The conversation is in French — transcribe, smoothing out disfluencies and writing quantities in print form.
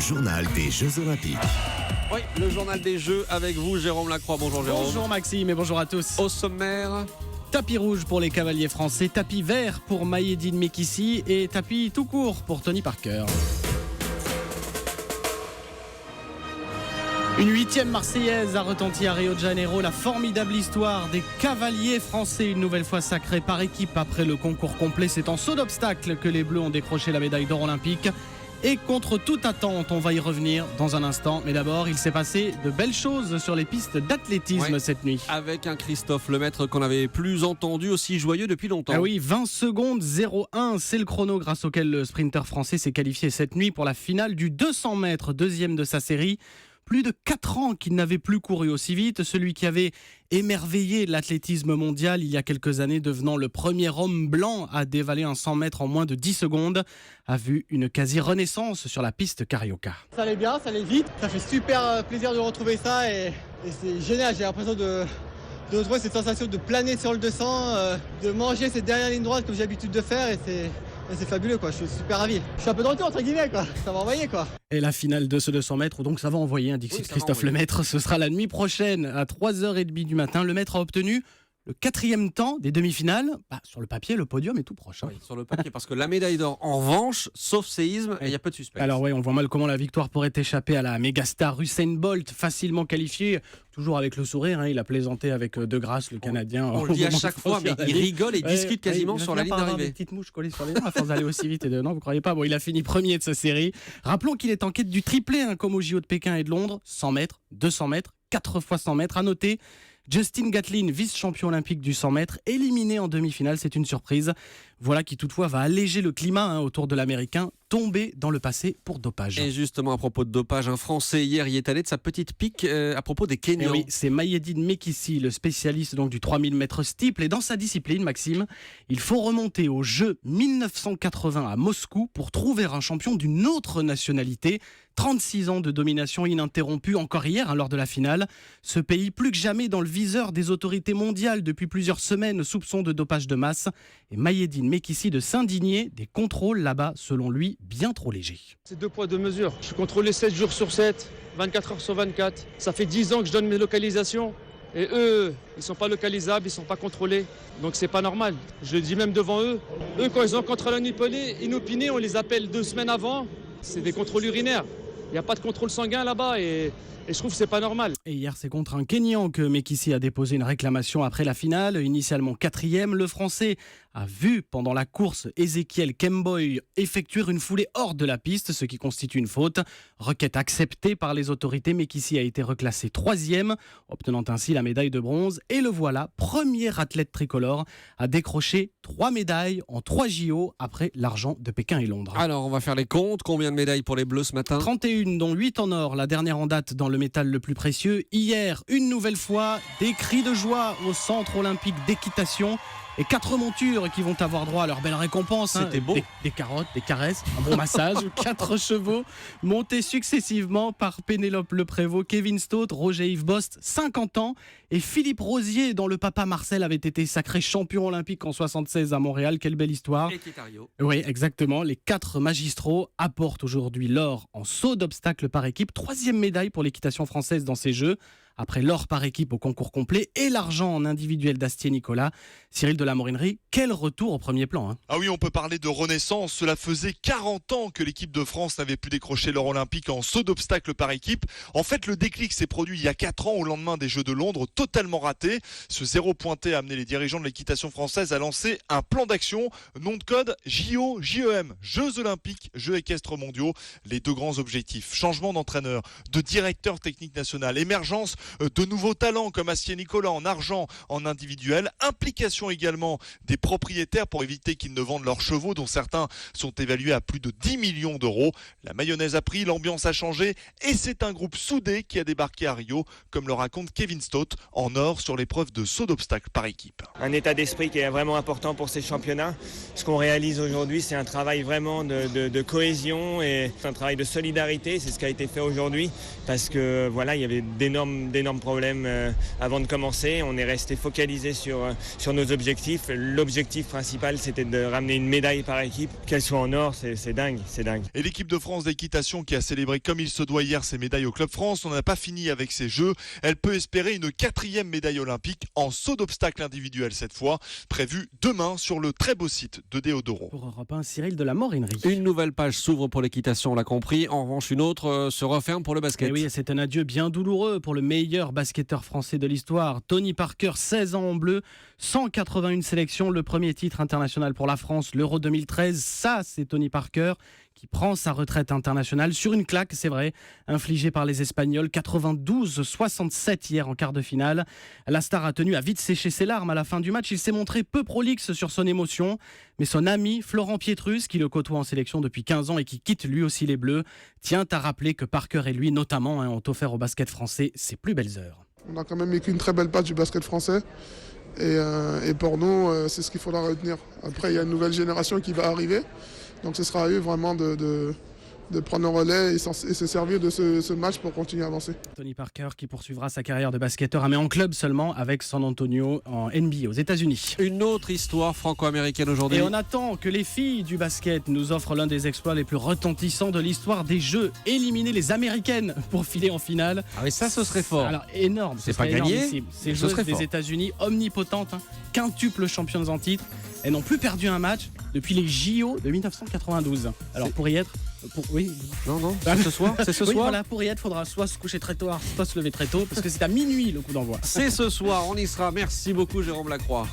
journal des Jeux Olympiques. Oui, le journal des Jeux avec vous, Jérôme Lacroix. Bonjour Jérôme. Bonjour Maxime et bonjour à tous. Au sommaire, tapis rouge pour les cavaliers français, tapis vert pour Mayedine Mekissi et tapis tout court pour Tony Parker. Une 8e Marseillaise a retenti à Rio de Janeiro. La formidable histoire des cavaliers français, une nouvelle fois sacrés par équipe après le concours complet. C'est en saut d'obstacle que les Bleus ont décroché la médaille d'or olympique. Et contre toute attente, on va y revenir dans un instant. Mais d'abord, il s'est passé de belles choses sur les pistes d'athlétisme cette nuit. Avec un Christophe Lemaître qu'on n'avait plus entendu aussi joyeux depuis longtemps. Ah oui, 20 secondes 01, c'est le chrono grâce auquel le sprinter français s'est qualifié cette nuit pour la finale du 200 mètres, deuxième de sa série. Plus de 4 ans qu'il n'avait plus couru aussi vite. Celui qui avait émerveillé l'athlétisme mondial il y a quelques années, devenant le premier homme blanc à dévaler un 100 mètres en moins de 10 secondes, a vu une quasi-renaissance sur la piste Carioca. Ça allait bien, ça allait vite. Ça fait super plaisir de retrouver ça et c'est génial. J'ai l'impression de retrouver cette sensation de planer sur le 200, de manger cette dernière ligne droite comme j'ai l'habitude de faire et c'est fabuleux quoi, je suis super ravi. Je suis un peu dans le tour entre guillemets quoi, ça va envoyer quoi. Et la finale de ce 200 mètres, donc ça va envoyer, indique Christophe Lemaître, ce sera la nuit prochaine à 3h30 du matin. Lemaître a obtenu le 4e temps des demi-finales. Sur le papier, le podium est tout proche. Oui, sur le papier, parce que la médaille d'or, en revanche, sauf séisme, il y a peu de suspense. Alors oui, on voit mal comment la victoire pourrait échapper à la mégastar Usain Bolt, facilement qualifié, toujours avec le sourire. Il a plaisanté avec De Grasse, le Canadien. On le dit à chaque fois, mais il rigole et discute quasiment sur la ligne d'arrivée. Des petites mouches collées sur les dents à force d'aller aussi vite. Non, vous croyez pas. Bon, il a fini premier de sa série. Rappelons qu'il est en quête du triplé, comme au JO de Pékin et de Londres. 100 mètres, 200 mètres, 4 fois 100 mètres. À noter, Justin Gatlin, vice-champion olympique du 100 mètres, éliminé en demi-finale, c'est une surprise. Voilà qui toutefois va alléger le climat autour de l'Américain, tombé dans le passé pour dopage. Et justement à propos de dopage, un Français hier y est allé de sa petite pique à propos des Kenyans. Oui, c'est Mayedine Mekissi, le spécialiste donc du 3000 mètres steeple. Et dans sa discipline, Maxime, il faut remonter aux Jeux 1980 à Moscou pour trouver un champion d'une autre nationalité. 36 ans de domination ininterrompue encore hier lors de la finale. Ce pays plus que jamais dans le viseur des autorités mondiales depuis plusieurs semaines, soupçon de dopage de masse. Et Mayedine Mekissi de s'indigner des contrôles là-bas, selon lui, bien trop légers. C'est 2 poids 2 mesures. Je suis contrôlé 7 jours sur 7, 24 heures sur 24. Ça fait 10 ans que je donne mes localisations. Et eux, ils sont pas localisables, ils sont pas contrôlés. Donc c'est pas normal. Je le dis même devant eux. Eux, quand ils ont un contrôle inopiné, on les appelle 2 semaines avant. C'est des contrôles urinaires. Il n'y a pas de contrôle sanguin là-bas et je trouve que c'est pas normal. Et hier, c'est contre un Kenyan que Mekissi a déposé une réclamation après la finale. Initialement 4e, le Français a vu pendant la course Ezekiel Kemboy effectuer une foulée hors de la piste, ce qui constitue une faute. Requête acceptée par les autorités. Mekissi a été reclassé 3e, obtenant ainsi la médaille de bronze. Et le voilà, premier athlète tricolore à décrocher 3 médailles en 3 JO après l'argent de Pékin et Londres. Alors, on va faire les comptes. Combien de médailles pour les Bleus ce matin ? 31, dont 8 en or, la dernière en date dans le métal le plus précieux. Hier, une nouvelle fois, des cris de joie au centre olympique d'équitation. Et 4 montures qui vont avoir droit à leur belle récompense. C'était beau. Des carottes, des caresses, un bon massage. 4 chevaux montés successivement par Pénélope Leprévost, Kevin Stott, Roger-Yves Bost, 50 ans, et Philippe Rosier, dont le papa Marcel avait été sacré champion olympique en 76 à Montréal. Quelle belle histoire. Et Kitario. Oui, exactement. Les 4 magistraux apportent aujourd'hui l'or en saut d'obstacle par équipe. 3e médaille pour l'équitation française dans ces Jeux. Après l'or par équipe au concours complet et l'argent en individuel d'Astier-Nicolas. Cyril de la Morinerie, quel retour au premier plan. Ah oui, on peut parler de renaissance. Cela faisait 40 ans que l'équipe de France n'avait pu décrocher l'or olympique en saut d'obstacle par équipe. En fait, le déclic s'est produit il y a 4 ans au lendemain des Jeux de Londres, totalement raté. Ce 0 pointé a amené les dirigeants de l'équitation française à lancer un plan d'action, nom de code JOJEM, Jeux Olympiques, Jeux équestres mondiaux. Les 2 grands objectifs, changement d'entraîneur, de directeur technique national, émergence de nouveaux talents comme Astier-Nicolas en argent, en individuel, implication également des propriétaires pour éviter qu'ils ne vendent leurs chevaux dont certains sont évalués à plus de 10 millions d'euros. La mayonnaise a pris, l'ambiance a changé et c'est un groupe soudé qui a débarqué à Rio, comme le raconte Kevin Stott, en or sur l'épreuve de saut d'obstacle par équipe. Un état d'esprit qui est vraiment important pour ces championnats. Ce qu'on réalise aujourd'hui, c'est un travail vraiment de cohésion et un travail de solidarité. C'est ce qui a été fait aujourd'hui parce que voilà, il y avait d'énormes d'énormes problèmes avant de commencer. On est resté focalisé sur nos objectifs. L'objectif principal, c'était de ramener une médaille par équipe, qu'elle soit en or, c'est dingue, c'est dingue. Et l'équipe de France d'équitation qui a célébré comme il se doit hier ses médailles au Club France, on n'a pas fini avec ces Jeux. Elle peut espérer une 4e médaille olympique en saut d'obstacle individuel cette fois, prévue demain sur le très beau site de Deodoro. Pour Europe 1, Cyril de la Morinerie. Une nouvelle page s'ouvre pour l'équitation, on l'a compris. En revanche, une autre se referme pour le basket. Et oui, c'est un adieu bien douloureux pour le meilleur basketteur français de l'histoire. Tony Parker, 16 ans en bleu, 181 sélections, le premier titre international pour la France, l'Euro 2013. Ça, c'est Tony Parker qui prend sa retraite internationale sur une claque, c'est vrai, infligée par les Espagnols, 92-67 hier en quart de finale. La star a tenu à vite sécher ses larmes à la fin du match. Il s'est montré peu prolixe sur son émotion, mais son ami Florent Pietrus, qui le côtoie en sélection depuis 15 ans et qui quitte lui aussi les Bleus, tient à rappeler que Parker et lui notamment ont offert au basket français ses plus belles heures. On a quand même vécu une très belle passe du basket français. Et pour nous, c'est ce qu'il faudra retenir. Après, il y a une nouvelle génération qui va arriver. Donc ce sera à eux vraiment de prendre le relais et se servir de ce match pour continuer à avancer. Tony Parker qui poursuivra sa carrière de basketteur, mais en club seulement, avec San Antonio en NBA aux États-Unis. Une autre histoire franco-américaine aujourd'hui. Et on attend que les filles du basket nous offrent l'un des exploits les plus retentissants de l'histoire des Jeux. Éliminer les Américaines pour filer en finale. Ah oui, ça, ce serait fort. Alors énorme. C'est pas gagné, C'est le ce jeu serait des fort. États-Unis, omnipotente, quintuple championne en titre. Elles n'ont plus perdu un match depuis les JO de 1992. Alors pour y être, oui. Non, c'est ce soir. C'est ce Oui, soir. voilà, pour y être, il faudra soit se coucher très tard, soit se lever très tôt, parce que c'est à minuit le coup d'envoi. C'est ce soir, on y sera. Merci beaucoup Jérôme Lacroix.